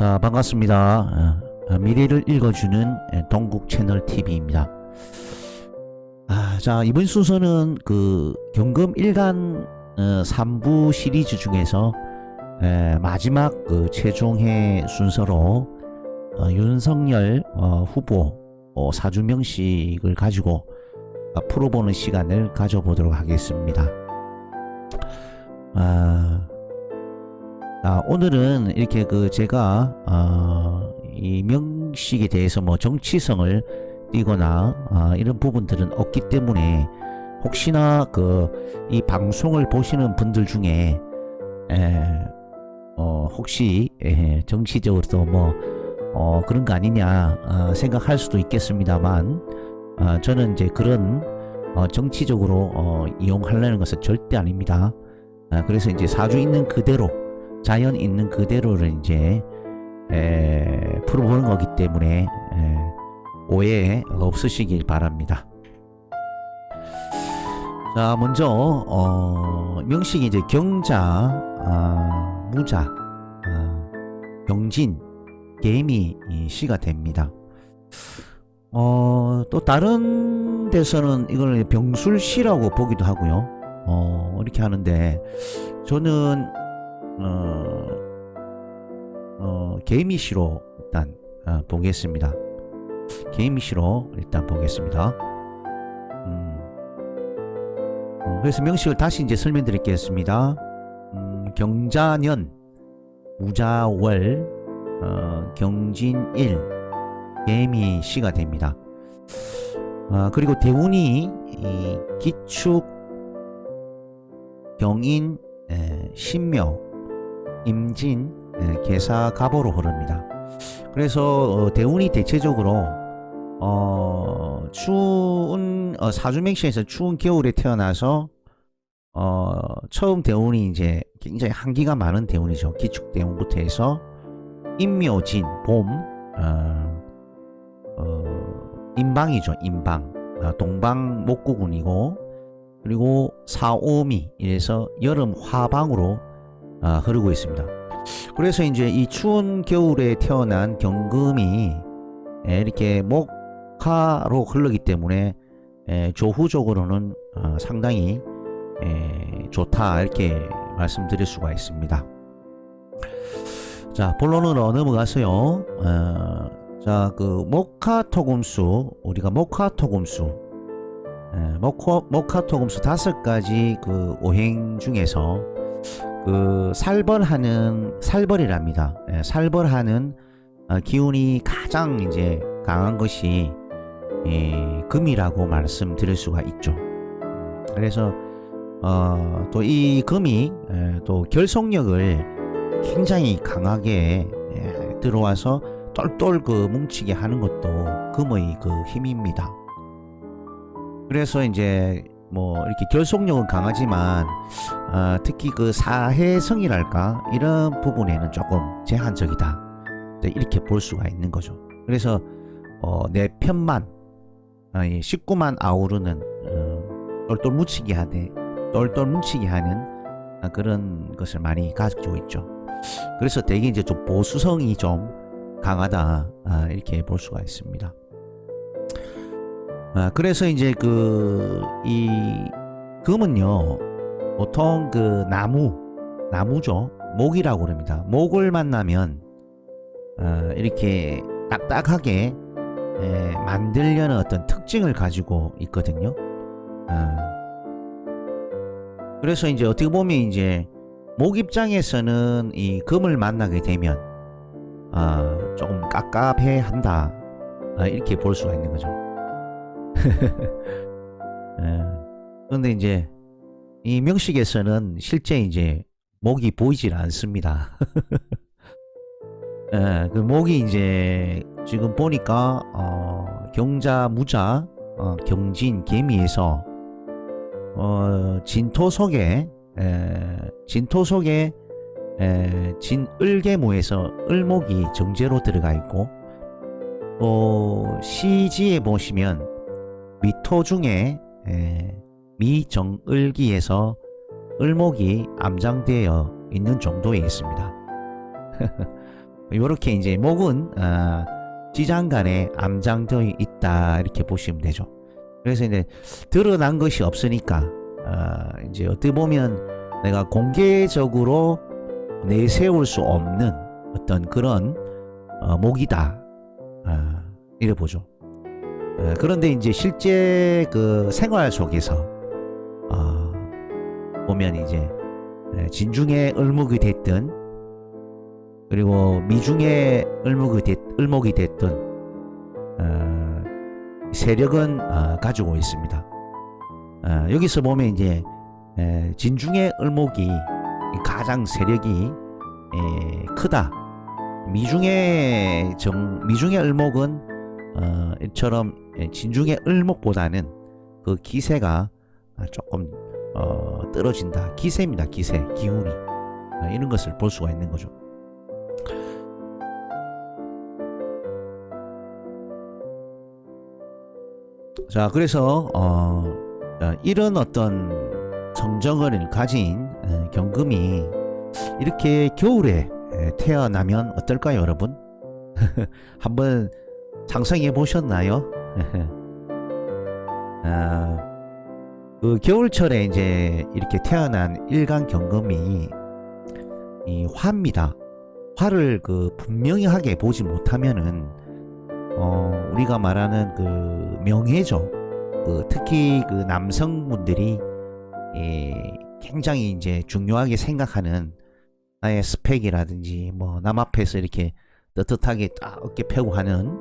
자, 반갑습니다. 미래를 읽어주는 동국 채널 TV입니다. 자, 이번 순서는 그 경금 일간 3부 시리즈 중에서 마지막 그 최종회 순서로 윤석열 후보 사주명식을 가지고 풀어보는 시간을 가져보도록 하겠습니다. 오늘은 이렇게 제가 이 명식에 대해서 뭐 정치성을 띄거나 이런 부분들은 없기 때문에 혹시나 이 방송을 보시는 분들 중에 혹시 정치적으로도 뭐 그런 거 아니냐 생각할 수도 있겠습니다만, 저는 이제 그런 정치적으로 이용하려는 것은 절대 아닙니다. 그래서 이제 사주 있는 그대로, 자연 있는 그대로를 이제 풀어보는 거기 때문에 오해 없으시길 바랍니다. 자, 먼저 명식이 이제 경자, 무자, 경진, 개미 시가 됩니다. 또 다른 데서는 이걸 병술시라고 보기도 하고요. 이렇게 하는데 저는 개미시로 일단 보겠습니다. 개미시로 일단 보겠습니다. 그래서 명식을 다시 이제 설명드리겠습니다. 경자년, 무자월, 경진일, 개미시가 됩니다. 그리고 대운이 기축, 경인, 신묘, 임진, 계사갑오로 흐릅니다. 그래서 대운이 대체적으로 추운 사주명시에서 추운 겨울에 태어나서 처음 대운이 이제 굉장히 한기가 많은 대운이죠. 기축 대운부터 해서 임묘진, 봄, 임방이죠. 임방, 동방 목구군이고, 그리고 사오미, 이래서 여름 화방으로 흐르고 있습니다. 그래서 이제 이 추운 겨울에 태어난 경금이 이렇게 목화로 흐르기 때문에 조후적으로는 상당히 좋다, 이렇게 말씀드릴 수가 있습니다. 자, 본론으로 넘어가서요. 자, 목화토금수, 우리가 목화토금수, 목화토금수 5가지 오행 중에서 살벌이랍니다. 살벌하는 기운이 가장 이제 강한 것이 금이라고 말씀드릴 수가 있죠. 그래서 또 이 금이 또 결속력을 굉장히 강하게 들어와서 똘똘 뭉치게 하는 것도 금의 힘입니다. 그래서 이제 뭐 이렇게 결속력은 강하지만 특히 사해성이랄까, 이런 부분에는 조금 제한적이다, 이렇게 볼 수가 있는 거죠. 그래서 내 편만, 식구만 아우르는 똘똘 뭉치게 하는 그런 것을 많이 가지고 있죠. 그래서 되게 이제 좀 보수성이 좀 강하다, 이렇게 볼 수가 있습니다. 그래서 이제 이 금은요, 보통 나무죠. 목이라고 그럽니다. 목을 만나면 이렇게 딱딱하게 만들려는 어떤 특징을 가지고 있거든요. 그래서 이제 어떻게 보면 이제 목 입장에서는 이 금을 만나게 되면 조금 깝깝해 한다, 이렇게 볼 수가 있는 거죠. 그런데 이제 이 명식에서는 실제 이제 목이 보이질 않습니다. 목이 이제 지금 보니까 경자, 무자, 경진, 개미에서 진토 속에 진을계무에서 을목이 정제로 들어가 있고, 또 시지에 보시면 미토 중에 미정을기에서 을목이 암장되어 있는 정도에 있습니다. 요렇게 이제 목은 지장간에 암장되어 있다 이렇게 보시면 되죠. 그래서 이제 드러난 것이 없으니까 이제 어떻게 보면 내가 공개적으로 내세울 수 없는 어떤 그런 목이다 이래 보죠. 그런데 이제 실제 그 생활 속에서 보면 이제 진중에 을목이 됐든 그리고 미중에 을목이 됐든 세력은 가지고 있습니다. 여기서 보면 이제 진중의 을목이 가장 세력이 크다. 미중의 을목은 이처럼 진중의 을목보다는 그 기세가 조금 떨어진다. 기세입니다. 기세, 기운이 이런 것을 볼 수가 있는 거죠. 자, 그래서 이런 어떤 성정을 가진 경금이 이렇게 겨울에 태어나면 어떨까요, 여러분? 한번 상상해 보셨나요? 그 겨울철에 이제 이렇게 태어난 일간 경금이 이 화입니다. 화를 그 분명하게 보지 못하면은 우리가 말하는 그 명예죠. 그 특히 그 남성분들이 굉장히 이제 중요하게 생각하는 나의 스펙이라든지 뭐 남 앞에서 이렇게 떳떳하게 딱 어깨 펴고 하는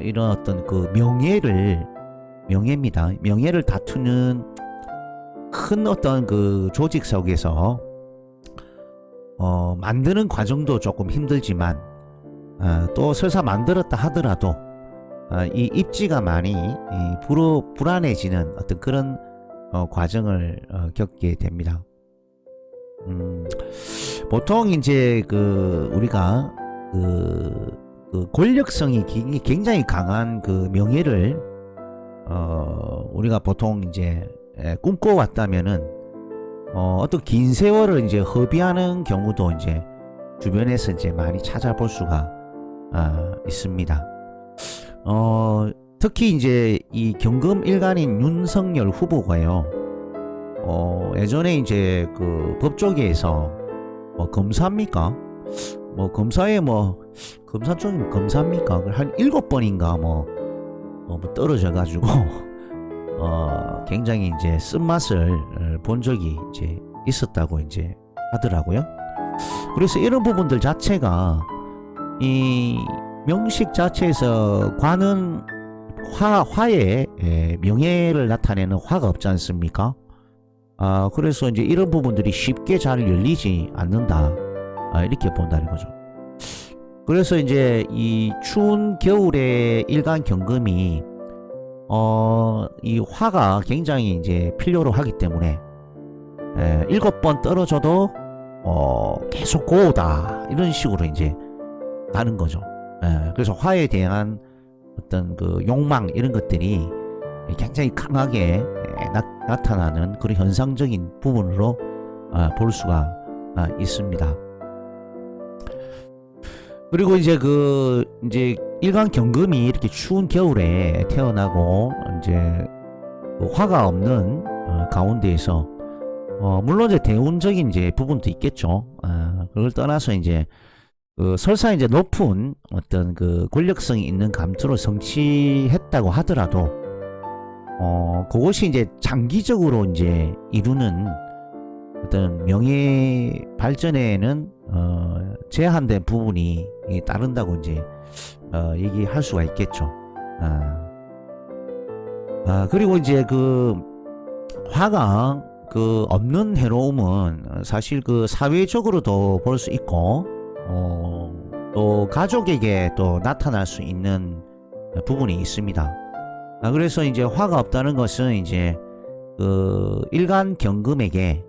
이런 어떤 그 명예입니다. 명예를 다투는 큰 어떤 그 조직 속에서 만드는 과정도 조금 힘들지만 또 설사 만들었다 하더라도 이 입지가 많이 불안해지는 어떤 그런 과정을 겪게 됩니다. 보통 이제 그 우리가 그 권력성이 굉장히 강한 그 명예를 우리가 보통 이제 꿈꿔왔다면은 어떤 긴 세월을 이제 허비하는 경우도 이제 주변에서 이제 많이 찾아볼 수가 있습니다. 특히 이제 이 경금 일간인 윤석열 후보가요. 예전에 이제 그 법조계에서 검사입니까? 뭐 검사에 검사 쪽이면 검사입니까? 한 7번인가 뭐 떨어져 가지고 굉장히 이제 쓴맛을 본 적이 이제 있었다고 이제 하더라고요. 그래서 이런 부분들 자체가 이 명식 자체에서 관은 화의 명예를 나타내는 화가 없지 않습니까? 그래서 이제 이런 부분들이 쉽게 잘 열리지 않는다. 이렇게 본다는 거죠. 그래서 이제 이 추운 겨울에 일간 경금이 이 화가 굉장히 이제 필요로 하기 때문에 7번 떨어져도 계속 고우다 이런 식으로 이제 가는 거죠. 그래서 화에 대한 어떤 그 욕망 이런 것들이 굉장히 강하게 나타나는 그런 현상적인 부분으로 볼 수가 있습니다. 그리고 이제 이제 일간 경금이 이렇게 추운 겨울에 태어나고 이제 그 화가 없는 가운데에서 물론 이제 대운적인 이제 부분도 있겠죠. 그걸 떠나서 이제 설사 이제 높은 어떤 그 권력성이 있는 감투를 성취했다고 하더라도 그것이 이제 장기적으로 이제 이루는 어떤 명예 발전에는 제한된 부분이 따른다고 이제 얘기할 수가 있겠죠. 그리고 이제 그 화가 그 없는 해로움은 사실 그 사회적으로도 볼 수 있고 또 가족에게 또 나타날 수 있는 부분이 있습니다. 그래서 이제 화가 없다는 것은 이제 그 일간 경금에게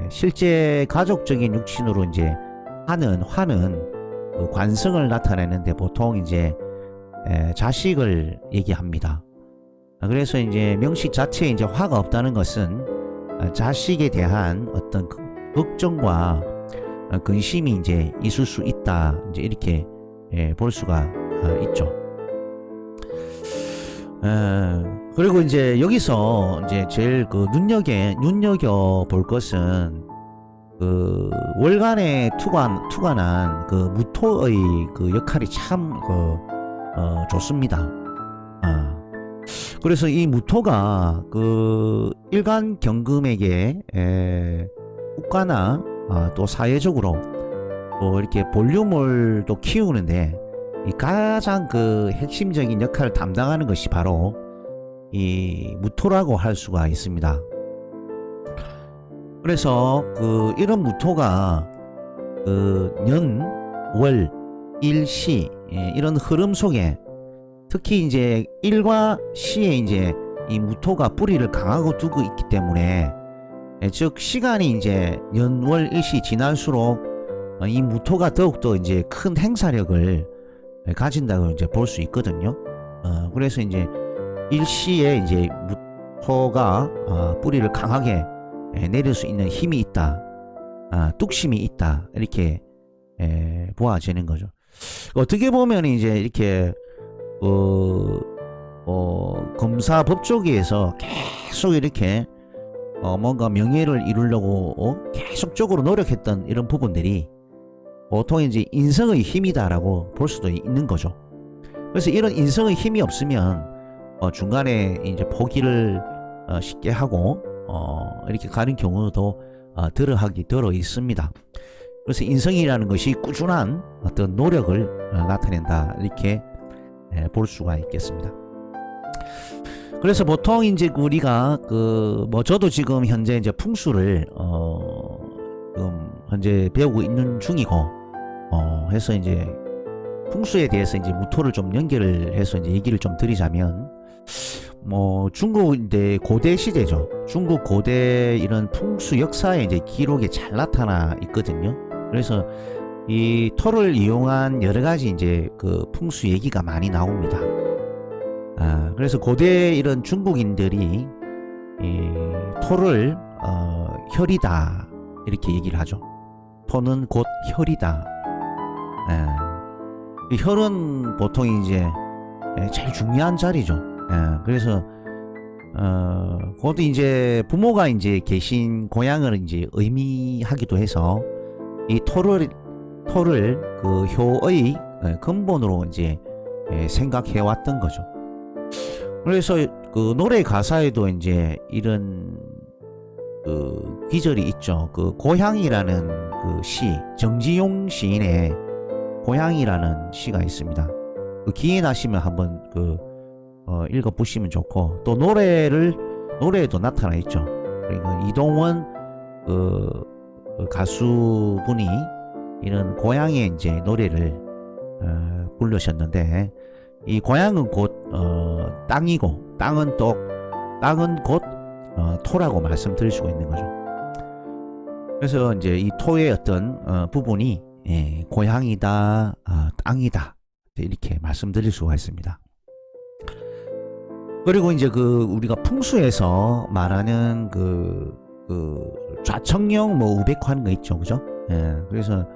실제 가족적인 육신으로 이제 화는 그 관성을 나타내는데 보통 이제 자식을 얘기합니다. 그래서 이제 명식 자체에 이제 화가 없다는 것은 자식에 대한 어떤 걱정과 근심이 이제 있을 수 있다. 이제 이렇게 볼 수가 있죠. 그리고 이제 여기서 이제 제일 그 눈여겨 볼 것은 그 월간에 투관한 그 무토의 그 역할이 참 좋습니다. 그래서 이 무토가 그 일간 경금에게 국가나 또 사회적으로 또 이렇게 볼륨을 또 키우는데 이 가장 그 핵심적인 역할을 담당하는 것이 바로 이 무토라고 할 수가 있습니다. 그래서 그 이런 무토가 그 년, 월, 일, 시 이런 흐름 속에 특히 이제 일과 시에 이제 이 무토가 뿌리를 강하고 두고 있기 때문에 즉 시간이 이제 년, 월, 일시 지날수록 이 무토가 더욱더 이제 큰 행사력을 가진다고 이제 볼 수 있거든요. 그래서 이제 일시에 이제 무토가 뿌리를 강하게 내릴 수 있는 힘이 있다, 뚝심이 있다 이렇게 보아지는 거죠. 어떻게 보면 이제 이렇게 검사 법조계에서 계속 이렇게 뭔가 명예를 이루려고 계속적으로 노력했던 이런 부분들이 보통 이제 인성의 힘이다라고 볼 수도 있는 거죠. 그래서 이런 인성의 힘이 없으면 중간에 이제 포기를 쉽게 하고 이렇게 가는 경우도 들어 있습니다. 그래서 인성이라는 것이 꾸준한 어떤 노력을 나타낸다 이렇게 볼 수가 있겠습니다. 그래서 보통 이제 우리가 저도 지금 현재 이제 풍수를 지금 현재 배우고 있는 중이고 해서 이제 풍수에 대해서 이제 무토를 좀 연결을 해서 이제 얘기를 좀 드리자면 중국 이제 고대 시대죠. 중국 고대 이런 풍수 역사에 이제 기록에 잘 나타나 있거든요. 그래서 이 토를 이용한 여러 가지 이제 그 풍수 얘기가 많이 나옵니다. 그래서 고대 이런 중국인들이 이 토를 혈이다 이렇게 얘기를 하죠. 토는 곧 혈이다. 이 혈은 보통 이제 제일 중요한 자리죠. 그래서 곧 이제 부모가 이제 계신 고향을 이제 의미하기도 해서 이 토를 그 효의 근본으로 이제 생각해 왔던 거죠. 그래서 그 노래 가사에도 이제 이런 그 기절이 있죠. 그 고향이라는 그 시, 정지용 시인의 고향이라는 시가 있습니다. 그 기회 나시면 한번 읽어 보시면 좋고, 또 노래에도 나타나 있죠. 그러니까 이동원 그 가수분이 이런 고향의 이제 노래를 부르셨는데, 이 고향은 곧 땅이고 땅은 곧 토라고 말씀드릴 수가 있는 거죠. 그래서 이제 이 토의 어떤 부분이 고향이다, 땅이다 이렇게 말씀드릴 수가 있습니다. 그리고 이제 우리가 풍수에서 말하는 좌청령 우백화하는 거 있죠, 그죠? 그래서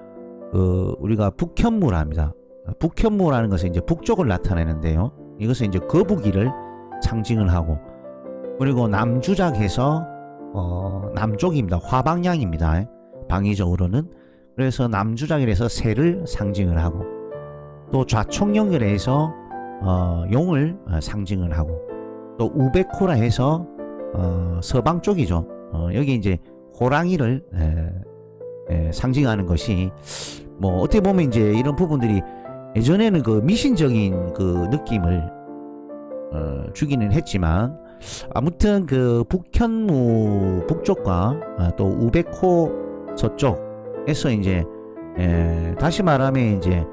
우리가 북현무랍니다. 북현무라는 것은 이제 북쪽을 나타내는데요. 이것은 이제 거북이를 상징을 하고, 그리고 남주작해서 남쪽입니다. 화방향입니다. 방위적으로는. 그래서 남주작이라서 새를 상징을 하고, 또 좌총령이라 해서 용을 상징을 하고, 또 우백호라 해서 서방 쪽이죠. 여기 이제 호랑이를 상징하는 것이 어떻게 보면 이제 이런 부분들이 예전에는 그 미신적인 그 느낌을 주기는 했지만, 아무튼 그 북현무 북쪽과 또 우백호 서쪽에서 이제 다시 말하면 이제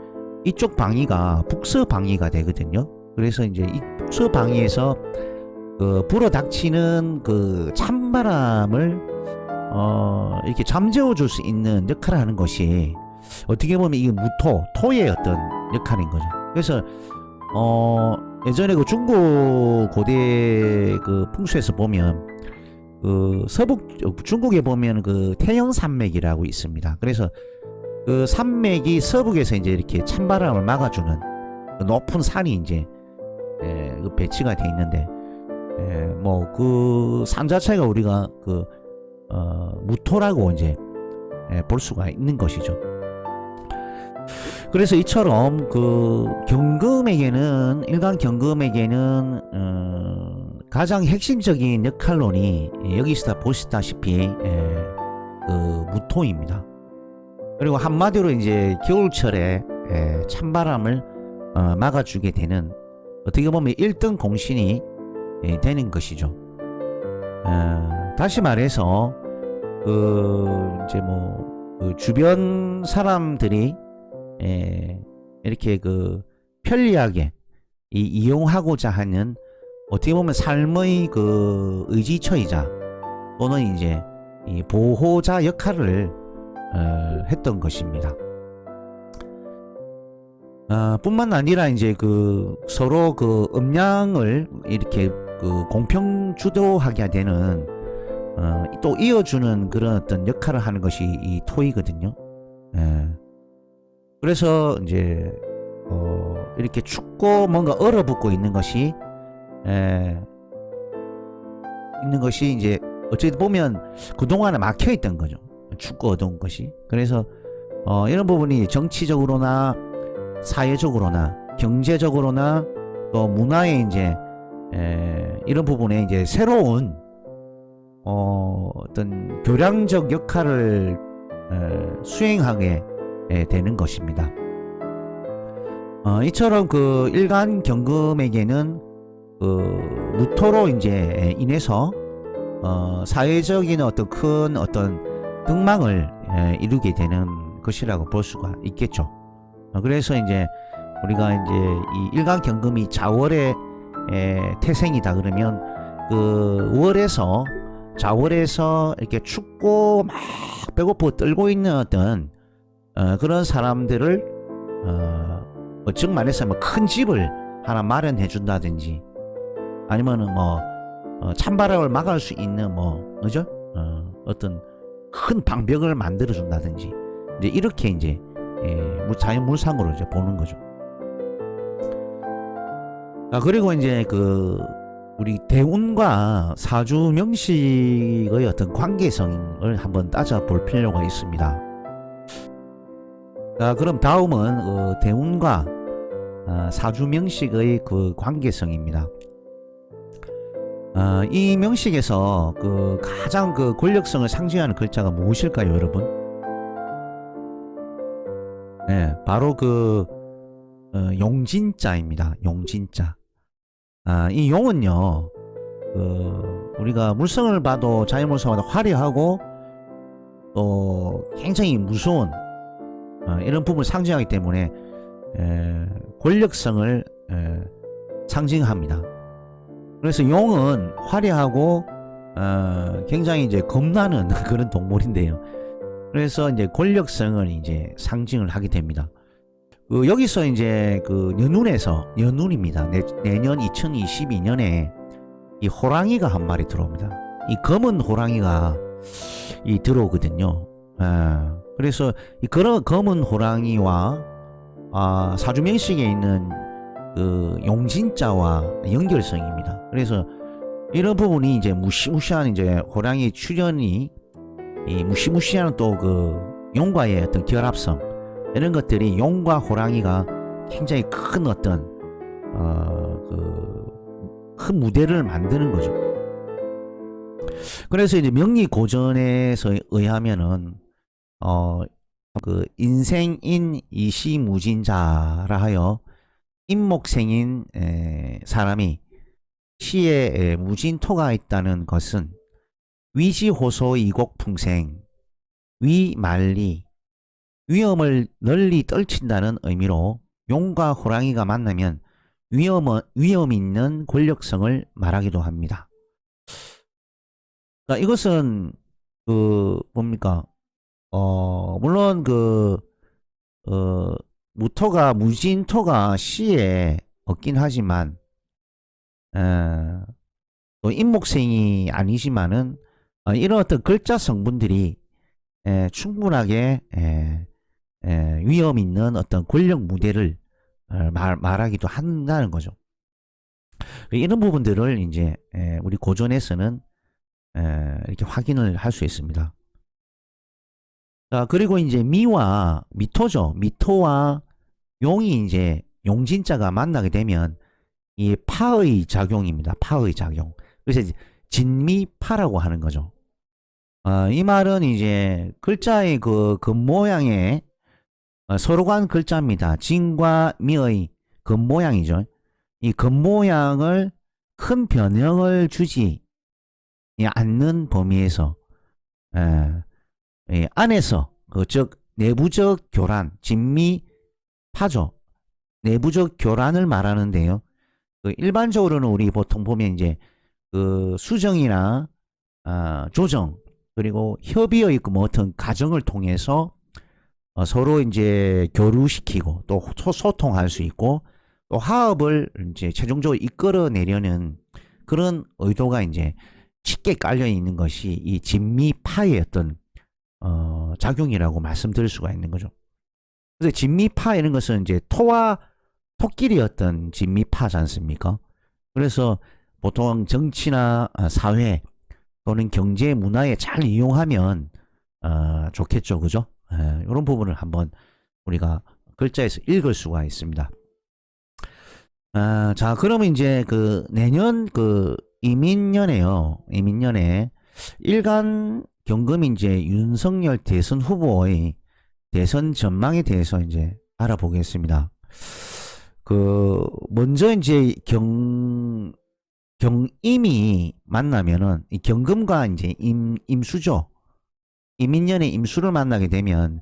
이쪽 방위가 북서 방위가 되거든요. 그래서 이제 이 북서 방위에서 불어닥치는 그 찬바람을 이렇게 잠재워 줄 수 있는 역할을 하는 것이 어떻게 보면 이게 토의 어떤 역할인 거죠. 그래서 예전에 그 중국 고대 그 풍수에서 보면 중국에 보면 그 태영산맥이라고 있습니다. 그래서 그 산맥이 서북에서 이제 이렇게 찬바람을 막아주는 그 높은 산이 이제 그 배치가 돼 있는데, 뭐 그 산 자체가 우리가 그 무토라고 이제 볼 수가 있는 것이죠. 그래서 이처럼 그 경금에게는, 일간 경금에게는 가장 핵심적인 역할론이 여기서 보시다시피 그 무토입니다. 그리고 한마디로 이제 겨울철에 찬바람을 막아주게 되는, 어떻게 보면 1등 공신이 되는 것이죠. 다시 말해서 그 이제 뭐 그 주변 사람들이 이렇게 그 편리하게 이용하고자 하는, 어떻게 보면 삶의 그 의지처이자 또는 이제 이 보호자 역할을 했던 것입니다. 뿐만 아니라 이제 그 서로 그 음양을 이렇게 그 공평 주도하게 되는 또 이어주는 그런 어떤 역할을 하는 것이 이 토이거든요. 그래서 이제 이렇게 춥고 뭔가 얼어붙고 있는 것이 이제 어찌 보면 그동안에 막혀 있던 거죠. 춥고 어두운 것이. 그래서 이런 부분이 정치적으로나 사회적으로나 경제적으로나 또 문화의 이제 이런 부분에 이제 새로운 어떤 교량적 역할을 수행하게 되는 것입니다. 이처럼 그 일간 경금에게는 그 무토로 이제 인해서 사회적인 어떤 큰 어떤 등망을 이루게 되는 것이라고 볼 수가 있겠죠. 그래서 이제 우리가 이제 이 일간 경금이 자월의 태생이다 그러면 그 월에서, 자월에서 이렇게 춥고 막 배고프고 떨고 있는 어떤 그런 사람들을 즉 말해서 뭐 큰 집을 하나 마련해 준다든지, 아니면은 뭐 찬바람을 막을 수 있는 뭐 그죠? 어떤 큰 방벽을 만들어 준다든지, 이제 이렇게 이제 자연물상으로 이제 보는 거죠. 그리고 이제 그 우리 대운과 사주명식의 어떤 관계성을 한번 따져볼 필요가 있습니다. 그럼 다음은 대운과 사주명식의 그 관계성입니다. 이 명식에서 그 가장 그 권력성을 상징하는 글자가 무엇일까요, 여러분? 네, 바로 그 용진자입니다. 용진자. 이 용은요, 우리가 물성을 봐도, 자연물성을 봐도 화려하고 또 굉장히 무서운 이런 부분을 상징하기 때문에 권력성을 상징합니다. 그래서 용은 화려하고 굉장히 이제 겁나는 그런 동물인데요. 그래서 이제 권력성을 이제 상징을 하게 됩니다. 여기서 이제 그 연운입니다. 내년 2022년에 이 호랑이가 한 마리 들어옵니다. 이 검은 호랑이가 들어오거든요. 그래서 이 검은 호랑이와 사주명식에 있는 그 용진자와 연결성입니다. 그래서 이런 부분이 이제 무시무시한 이제 호랑이 출현이, 이 무시무시한 또 그 용과의 어떤 결합성, 이런 것들이 용과 호랑이가 굉장히 큰 어떤 큰 무대를 만드는 거죠. 그래서 이제 명리고전에서 의하면은 그 인생인 이시무진자라 하여 인목생인 사람이 시에 무진토가 있다는 것은 위지호소 이곡풍생, 위만리, 위험을 널리 떨친다는 의미로 용과 호랑이가 만나면 위험 있는 권력성을 말하기도 합니다. 이것은 그 뭡니까? 물론 그 무진토가 시에 없긴 하지만 또 인목생이 아니지만은 이런 어떤 글자 성분들이 충분하게 위험 있는 어떤 권력 무대를 말하기도 한다는 거죠. 이런 부분들을 이제 우리 고전에서는 이렇게 확인을 할 수 있습니다. 자, 그리고 이제 미와 미토죠. 미토와 용이 이제 용진자가 만나게 되면 이 파의 작용입니다. 파의 작용. 그래서 이제 진미파라고 하는 거죠. 이 말은 이제 글자의 그 겉모양에 서로 간 글자입니다. 진과 미의 겉모양이죠. 이 겉모양을 큰 변형을 주지 않는 범위에서 안에서 즉 내부적 교란, 진미파죠. 내부적 교란을 말하는데요. 일반적으로는 우리 보통 보면 이제 그 수정이나 조정 그리고 협의의 뭐 어떤 과정을 통해서 서로 이제 교류시키고 또 소통할 수 있고 또 화합을 이제 최종적으로 이끌어내려는 그런 의도가 이제 쉽게 깔려 있는 것이 이 진미파의 어떤 작용이라고 말씀드릴 수가 있는 거죠. 그래서 진미파 이런 것은 이제 토와 토끼리 어떤 진미파지 않습니까? 그래서 보통 정치나 사회 또는 경제 문화에 잘 이용하면 좋겠죠, 그죠? 이런 부분을 한번 우리가 글자에서 읽을 수가 있습니다. 자, 그러면 이제 그 내년 그 이민년에요. 이민년에 일간 경금 이제 윤석열 대선 후보의 대선 전망에 대해서 이제 알아보겠습니다. 그 먼저 이제 경임이 만나면은 이 경금과 이제 임수죠. 이민년의 임수를 만나게 되면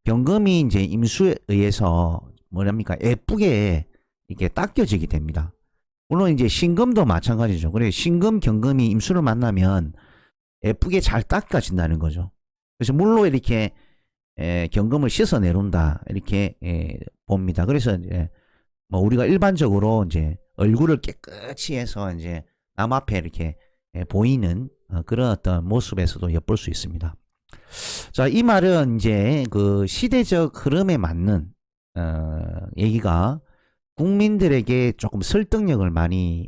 경금이 이제 임수에 의해서 뭐랍니까 예쁘게 이렇게 닦여지게 됩니다. 물론 이제 신금도 마찬가지죠. 그래 신금 경금이 임수를 만나면 예쁘게 잘 닦아진다는 거죠. 그래서 물로 이렇게 경금을 씻어 내놓는다 이렇게 봅니다. 그래서 이제 뭐 우리가 일반적으로 이제 얼굴을 깨끗이 해서 이제 남 앞에 이렇게 보이는 그런 어떤 모습에서도 엿볼 수 있습니다. 자, 이 말은 이제 그 시대적 흐름에 맞는 얘기가 국민들에게 조금 설득력을 많이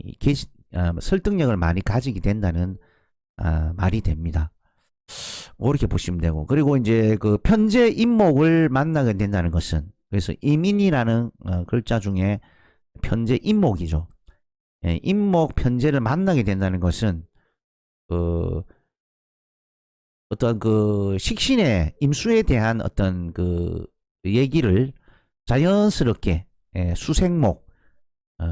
가지게 된다는 말이 됩니다. 그렇게 보시면 되고 그리고 이제 그 편제 임목을 만나게 된다는 것은 그래서 이민이라는 글자 중에 편제 임목이죠. 임목 편제를 만나게 된다는 것은 그 어떤 그 식신의 임수에 대한 어떤 그 얘기를 자연스럽게 수생목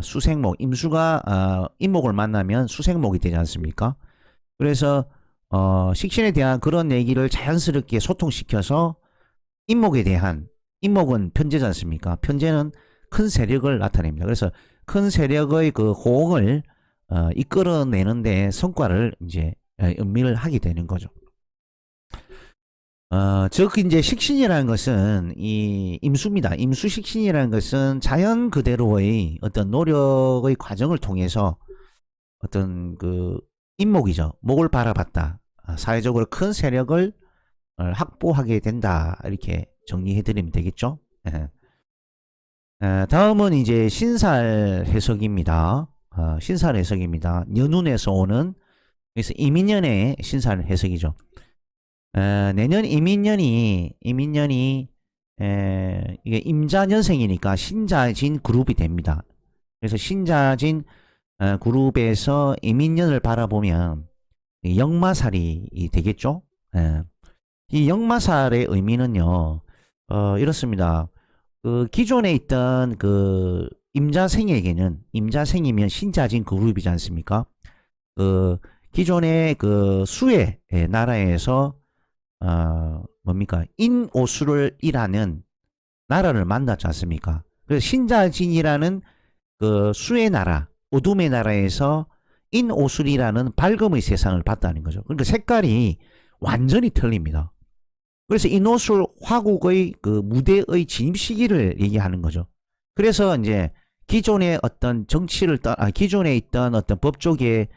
수생목 임수가 임목을 만나면 수생목이 되지 않습니까? 그래서 식신에 대한 그런 얘기를 자연스럽게 소통시켜서 임목에 대한 임목은 편제지 않습니까? 편제는 큰 세력을 나타냅니다. 그래서 큰 세력의 그 호응을 이끌어내는데 성과를 이제 음미를 하게 되는 거죠. 즉 이제 식신이라는 것은 이 임수입니다. 임수 식신이라는 것은 자연 그대로의 어떤 노력의 과정을 통해서 어떤 그 임목이죠. 목을 바라봤다. 사회적으로 큰 세력을 확보하게 된다. 이렇게 정리해 드리면 되겠죠. 다음은 이제 신살 해석입니다. 신살 해석입니다. 연운에서 오는 그래서 이민년의 신살 해석이죠. 내년 이민년이 이게 임자년생이니까 신자진 그룹이 됩니다. 그래서 신자진 그룹에서 이민년을 바라보면 역마살이 되겠죠. 이 역마살의 의미는요, 이렇습니다. 그 기존에 있던 그 임자생에게는 임자생이면 신자진 그룹이지 않습니까? 그 기존의 그 수의 나라에서 뭡니까 인오수를 일하는 나라를 만났지 않습니까? 그래서 신자진이라는 그 수의 나라, 어둠의 나라에서 인오술이라는 밝음의 세상을 봤다는 거죠. 그러니까 색깔이 완전히 틀립니다. 그래서 인오술 화국의 그 무대의 진입 시기를 얘기하는 거죠. 그래서 이제 기존의 어떤 정치를 기존에 있던 어떤 법조계의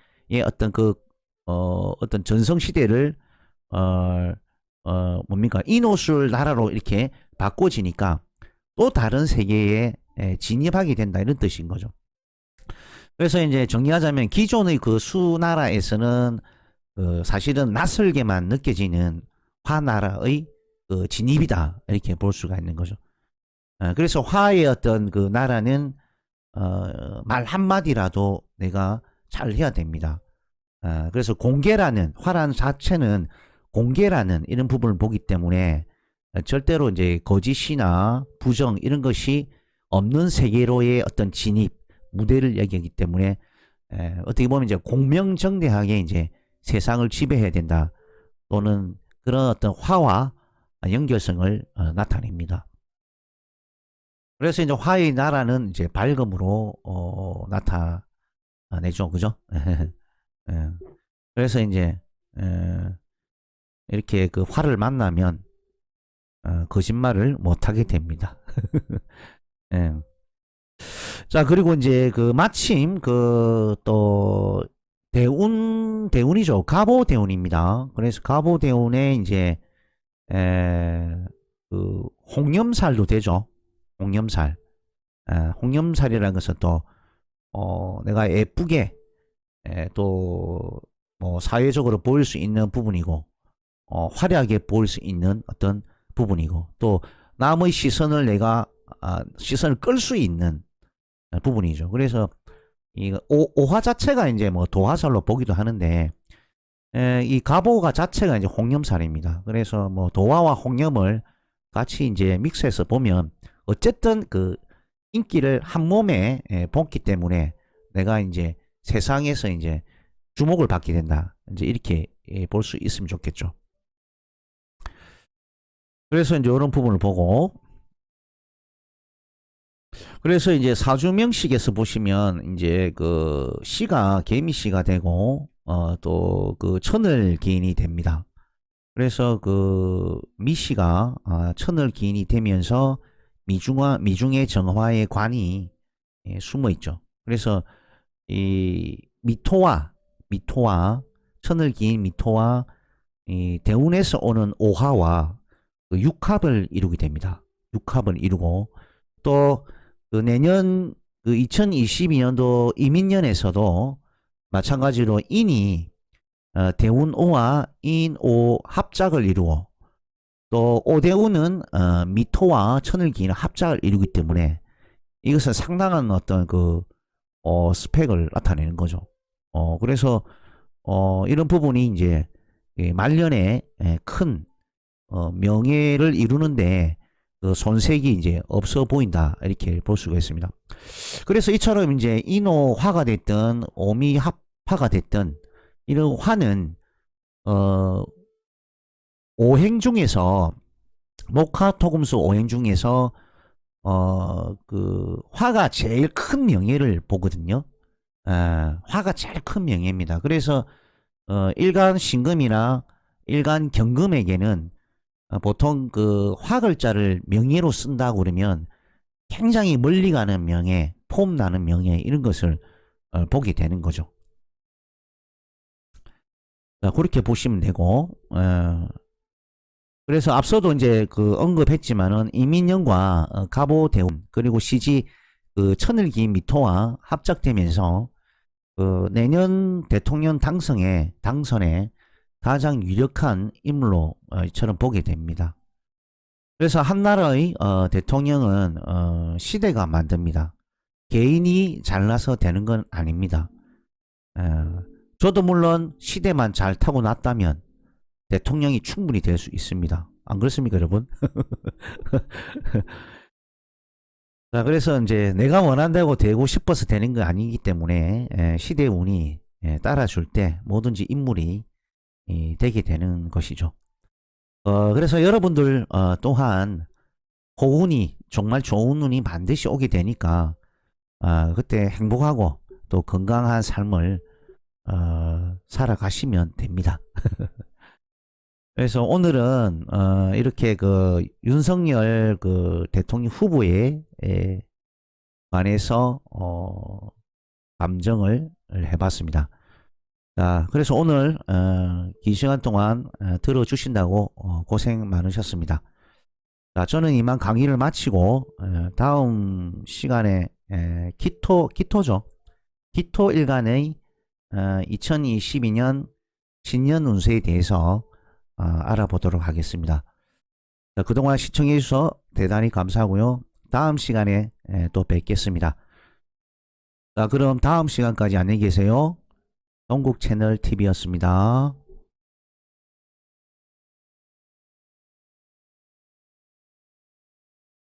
어떤 그 어떤 전성 시대를 뭡니까 인오술 나라로 이렇게 바꿔지니까 또 다른 세계에 진입하게 된다 이런 뜻인 거죠. 그래서 이제 정리하자면 기존의 그 수나라에서는 사실은 낯설게만 느껴지는 화나라의 그 진입이다 이렇게 볼 수가 있는 거죠. 그래서 화의 어떤 그 나라는 말 한마디라도 내가 잘 해야 됩니다. 그래서 공개라는 화란 자체는 공개라는 이런 부분을 보기 때문에 절대로 이제 거짓이나 부정 이런 것이 없는 세계로의 어떤 진입 무대를 얘기하기 때문에 어떻게 보면 이제 공명정대하게 이제 세상을 지배해야 된다 또는 그런 어떤 화와 연결성을 나타냅니다. 그래서 이제 화의 나라는 이제 밝음으로 나타내죠, 그죠? 예. 그래서 이제 이렇게 그 화를 만나면 거짓말을 못하게 됩니다. 예. 자, 그리고 이제 그 마침 그 또 대운이죠. 갑오 대운입니다. 그래서 갑오 대운에 이제 그 홍염살도 되죠. 홍염살. 홍염살이라는 것은 또 내가 예쁘게 또 뭐 사회적으로 보일 수 있는 부분이고 화려하게 보일 수 있는 어떤 부분이고 또 남의 시선을 내가 시선을 끌 수 있는 부분이죠. 그래서 이 오화 자체가 이제 뭐 도화살로 보기도 하는데 이 갑오가 자체가 이제 홍염살입니다. 그래서 뭐 도화와 홍염을 같이 이제 믹스해서 보면 어쨌든 그 인기를 한 몸에 본기 때문에 내가 이제 세상에서 이제 주목을 받게 된다. 이제 이렇게 볼 수 있으면 좋겠죠. 그래서 이제 이런 부분을 보고 그래서 이제 사주명식에서 보시면 이제 그 씨가 개미씨가 되고 또 그 천을 기인이 됩니다. 그래서 그 미씨가 천을 기인이 되면서 미중의 정화의 관이 숨어 있죠. 그래서 이 미토와 천을 기인 미토와 이 대운에서 오는 오화와 그 육합을 이루게 됩니다. 육합을 이루고 또 그 내년 그 2022년도 이민년에서도 마찬가지로 인이 대운오와 인오 합작을 이루어 또 오대운은 미토와 천을 기인 합작을 이루기 때문에 이것은 상당한 어떤 그 스펙을 나타내는 거죠. 그래서 이런 부분이 이제 말년에 큰 명예를 이루는데 그 손색이 이제 없어 보인다 이렇게 볼 수가 있습니다. 그래서 이처럼 이제 인호화가 됐든 오미합화가 됐든 이런 화는 오행 중에서 목화토금수 오행 중에서 그 화가 제일 큰 명예를 보거든요. 화가 제일 큰 명예입니다. 그래서 일간 신금이나 일간 경금에게는 보통 그 화글자를 명예로 쓴다고 그러면 굉장히 멀리 가는 명예, 폼 나는 명예 이런 것을 보게 되는 거죠. 자, 그렇게 보시면 되고 그래서 앞서도 이제 그 언급했지만은 이민영과 갑오대운 그리고 시지 그 천을기 미토와 합작되면서 그 내년 대통령 당선에 가장 유력한 인물로 이처럼 보게 됩니다. 그래서 한 나라의 대통령은 시대가 만듭니다. 개인이 잘나서 되는 건 아닙니다. 저도 물론 시대만 잘 타고났다면 대통령이 충분히 될 수 있습니다. 안 그렇습니까, 여러분? 자, 그래서 이제 내가 원한다고 되고 싶어서 되는 거 아니기 때문에 시대의 운이 따라줄 때 뭐든지 인물이 되게 되는 것이죠. 그래서 여러분들 또한 고운이 정말 좋은 운이 반드시 오게 되니까 그때 행복하고 또 건강한 삶을 살아가시면 됩니다. 그래서 오늘은 이렇게 그 윤석열 그 대통령 후보에 관해서 감정을 해봤습니다. 자, 그래서 오늘 긴 시간 동안 들어주신다고 고생 많으셨습니다. 자, 저는 이만 강의를 마치고 다음 시간에 기토죠. 기토 일간의 2022년 신년 운세에 대해서 알아보도록 하겠습니다. 자, 그동안 시청해 주셔서 대단히 감사하고요. 다음 시간에 또 뵙겠습니다. 자, 그럼 다음 시간까지 안녕히 계세요. 동국 채널 TV였습니다.